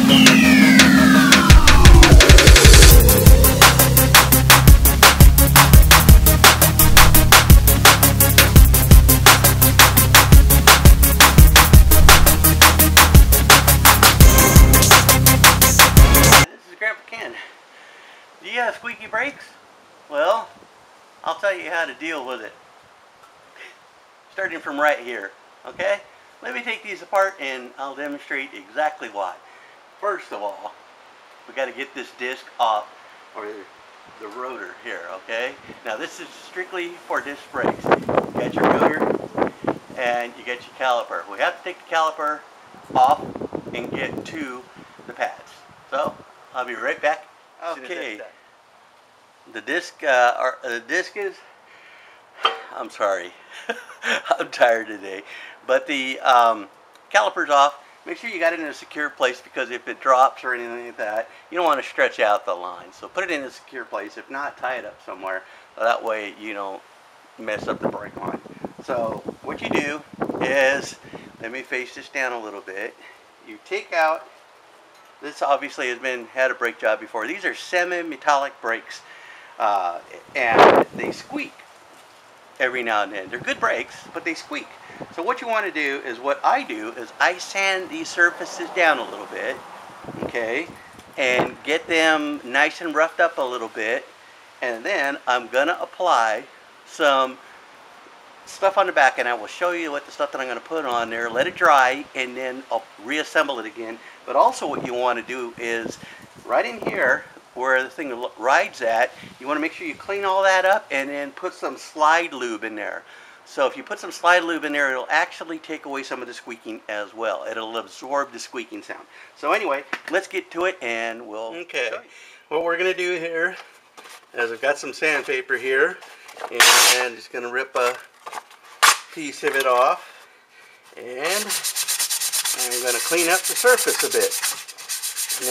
Do you have squeaky brakes? Well, I'll tell you how to deal with it. Starting from right here, okay? Let me take these apart and I'll demonstrate exactly why. First of all, we got to get this disc off, or the rotor here, okay? Now this is strictly for disc brakes. You got your rotor and you got your caliper. We have to take the caliper off and get to the pads. So, I'll be right back. Okay, the disc is, I'm sorry, I'm tired today, but the caliper's off. Make sure you got it in a secure place, because if it drops or anything like that, you don't want to stretch out the line. So put it in a secure place. If not, tie it up somewhere. That way you don't mess up the brake line. So what you do is, let me face this down a little bit. You take out, this obviously had a brake job before. These are semi-metallic brakes, and they squeak every now and then. They're good brakes, but they squeak. So what you want to do is, what I do is I sand these surfaces down a little bit, okay, and get them nice and roughed up a little bit, and then I'm gonna apply some stuff on the back, and I will show you what the stuff that I'm going to put on there. Let it dry, and then I'll reassemble it again. But also what you want to do is, right in here where the thing rides at, you want to make sure you clean all that up and then put some slide lube in there. So if you put some slide lube in there, it'll actually take away some of the squeaking as well. It'll absorb the squeaking sound. So anyway, let's get to it and we'll... Okay, what we're going to do here is, I've got some sandpaper here, and just going to rip a piece of it off, and I'm going to clean up the surface a bit.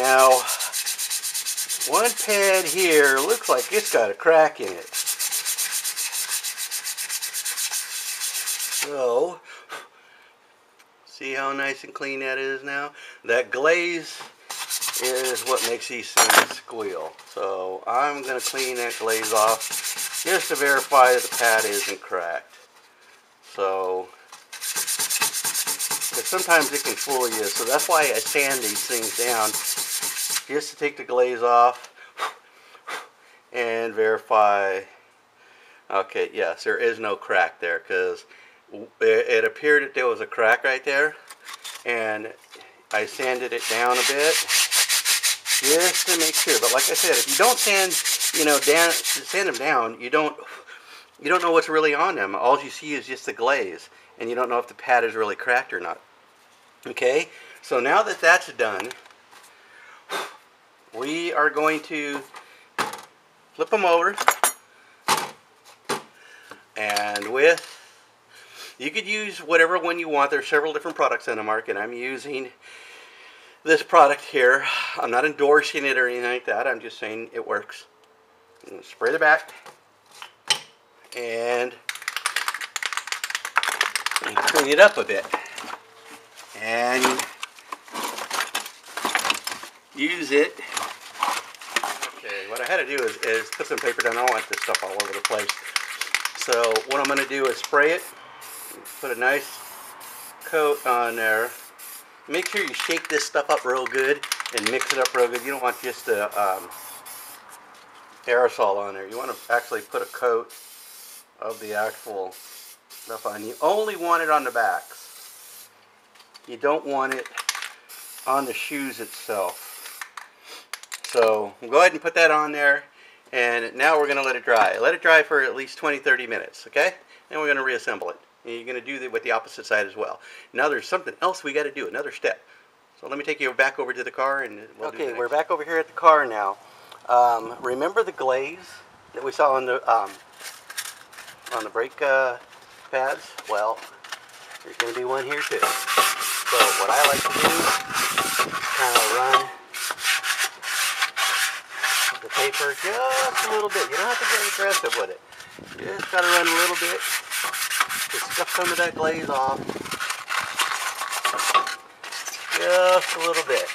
Now, one pad here looks like it's got a crack in it. So, see how nice and clean that is now? That glaze is what makes these things squeal. So I'm going to clean that glaze off just to verify that the pad isn't cracked. So, but sometimes it can fool you, so that's why I sand these things down, just to take the glaze off and verify. Okay, yes, there is no crack there, because it appeared that there was a crack right there, and I sanded it down a bit just to make sure. But like I said, if you don't sand them down, you don't know what's really on them. All you see is just the glaze, and you don't know if the pad is really cracked or not. Okay, so now that that's done, we are going to flip them over, and you could use whatever one you want. There's several different products on the market. I'm using this product here. I'm not endorsing it or anything like that. I'm just saying it works. Spray the back and clean it up a bit, and use it. Okay, what I had to do is put some paper down. I don't want this stuff all over the place. So what I'm going to do is spray it, put a nice coat on there. Make sure you shake this stuff up real good and mix it up real good. You don't want just the aerosol on there. You want to actually put a coat of the actual stuff on. You only want it on the backs. You don't want it on the shoes itself. So we'll go ahead and put that on there, and now we're going to let it dry. Let it dry for at least 20-30 minutes, okay? Then we're going to reassemble it. And you're going to do that with the opposite side as well. Now there's something else we got to do, another step. So let me take you back over to the car, and we'll do the next. We're back over here at the car now. Remember the glaze that we saw on the brake pads? Well, there's going to be one here too. So what I like to do is kind of run the paper just a little bit. You don't have to get aggressive with it. You just got to run a little bit to scuff some of that glaze off. Just a little bit.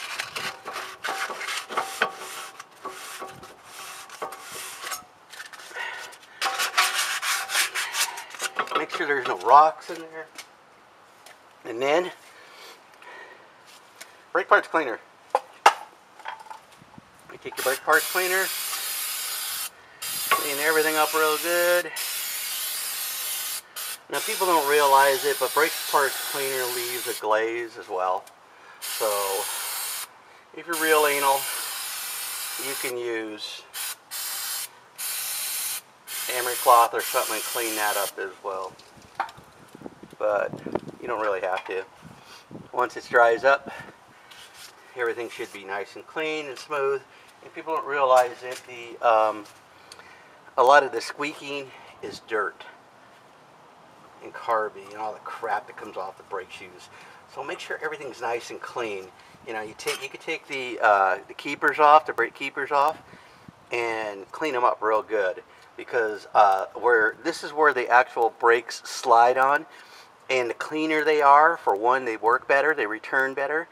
Make sure there's no rocks in there. And then, brake parts cleaner. You take your brake parts cleaner, clean everything up real good. Now people don't realize it, but brake parts cleaner leaves a glaze as well. So if you're real anal, you can use emery cloth or something and clean that up as well. But you don't really have to. Once it dries up, everything should be nice and clean and smooth. And people don't realize that a lot of the squeaking is dirt and carby and all the crap that comes off the brake shoes. So make sure everything's nice and clean. You know, you could take the keepers off, the brake keepers off, and clean them up real good, because this is where the actual brakes slide on, and the cleaner they are, for one, they work better, they return better,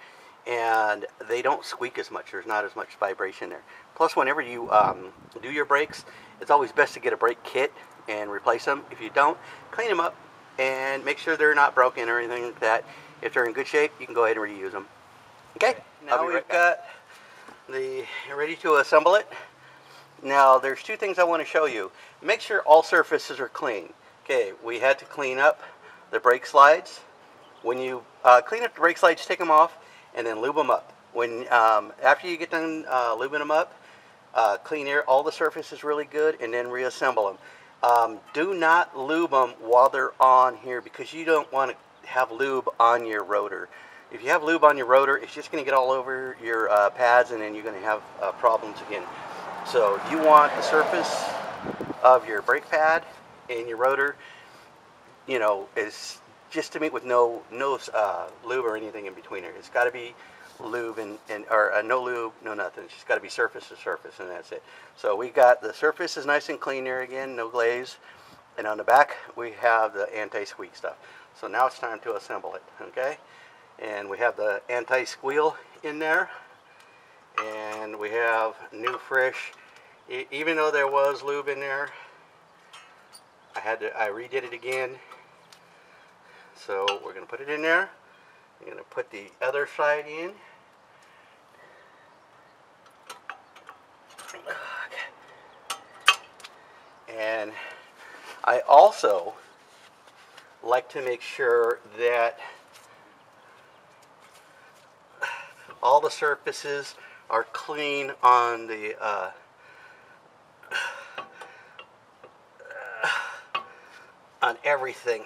and they don't squeak as much. There's not as much vibration there. Plus, whenever you do your brakes, it's always best to get a brake kit and replace them. If you don't, clean them up and make sure they're not broken or anything like that. If they're in good shape, you can go ahead and reuse them. Okay, now we've got ready to assemble it. Now there's two things I want to show you. Make sure all surfaces are clean. Okay, we had to clean up the brake slides. When you clean up the brake slides, take them off and then lube them up. When after you get done lubing them up, clean all the surfaces really good and then reassemble them. Do not lube them while they're on here, because you don't want to have lube on your rotor. If you have lube on your rotor, it's just going to get all over your pads, and then you're going to have problems again. So you want the surface of your brake pad and your rotor, you know, is just to meet with no lube or anything in between it. It's got to be lube or no lube, no nothing. It's just got to be surface to surface, and that's it. So we got the surface is nice and clean there again, no glaze, and on the back we have the anti-squeak stuff. So now it's time to assemble it. Okay, and we have the anti-squeal in there, and we have new fresh. Even though there was lube in there, I redid it again. So we're going to put it in there. I'm going to put the other side in. And I also like to make sure that all the surfaces are clean on the on everything.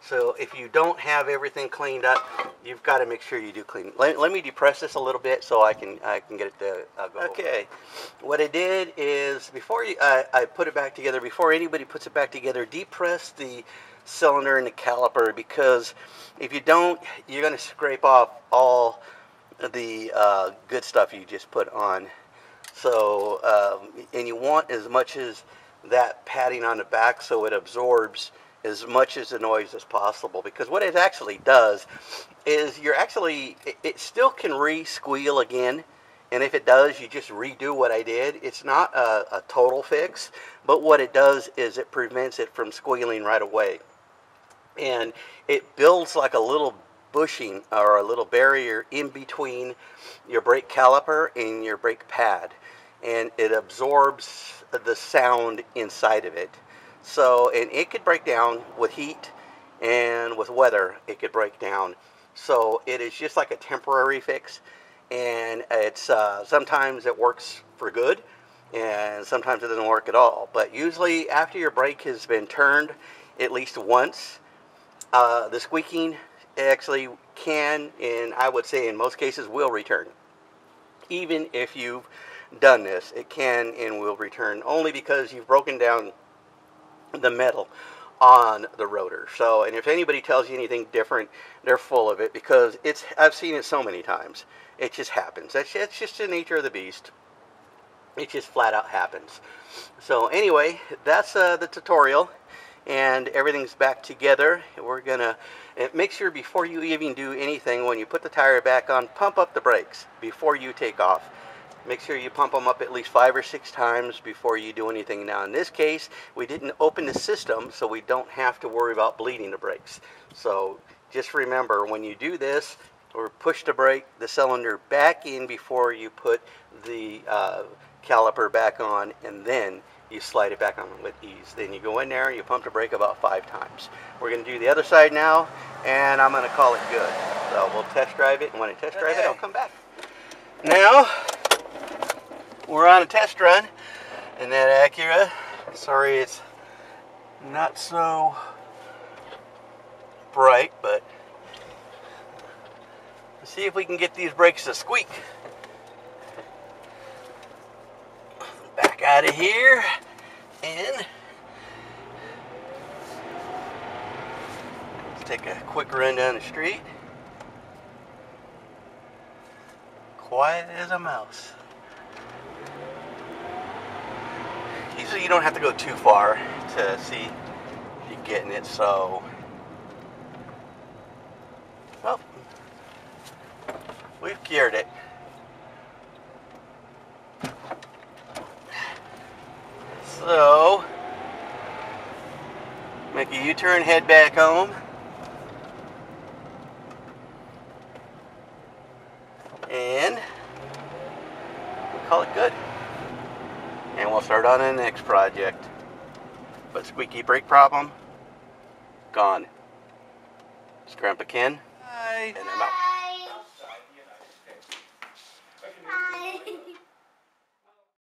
So if you don't have everything cleaned up, you've got to make sure you do clean. Let me depress this a little bit so I can get it to go. Okay, what I did is before I put it back together, before anybody puts it back together, depress the cylinder and the caliper, because if you don't, you're going to scrape off all the good stuff you just put on. So and you want as much as that padding on the back so it absorbs as much as the noise as possible, because what it actually does is it still can re-squeal again, and if it does, you just redo what I did. It's not a total fix, but what it does is it prevents it from squealing right away, and it builds like a little bushing or a little barrier in between your brake caliper and your brake pad, and it absorbs the sound inside of it. So, and it could break down with heat and with weather, it could break down. So it is just like a temporary fix, and it's sometimes it works for good and sometimes it doesn't work at all. But usually after your brake has been turned at least once, the squeaking actually can, and I would say in most cases will return. Even if you've done this, it can and will return, only because you've broken down the metal on the rotor. So, and if anybody tells you anything different, they're full of it, because I've seen it so many times. It just happens. It's just the nature of the beast. It just flat out happens. So anyway, that's the tutorial, and everything's back together. We're gonna make sure before you even do anything, when you put the tire back on, pump up the brakes before you take off. Make sure you pump them up at least 5 or 6 times before you do anything. Now in this case, we didn't open the system, so we don't have to worry about bleeding the brakes. So just remember, when you do this, or push the cylinder back in before you put the caliper back on, and then you slide it back on with ease. Then you go in there and you pump the brake about 5 times. We're going to do the other side now, and I'm going to call it good. So we'll test drive it, and when I test drive it, I'll come back. Now, we're on a test run in that Acura. Sorry it's not so bright, but let's see if we can get these brakes to squeak. Back out of here, and let's take a quick run down the street. Quiet as a mouse. Usually you don't have to go too far to see if you're getting it, so well, we've cured it. So make a U-turn, head back home, and we'll call it good. And we'll start on the next project. But squeaky brake problem, gone. It's Grandpa Ken, and I'm out.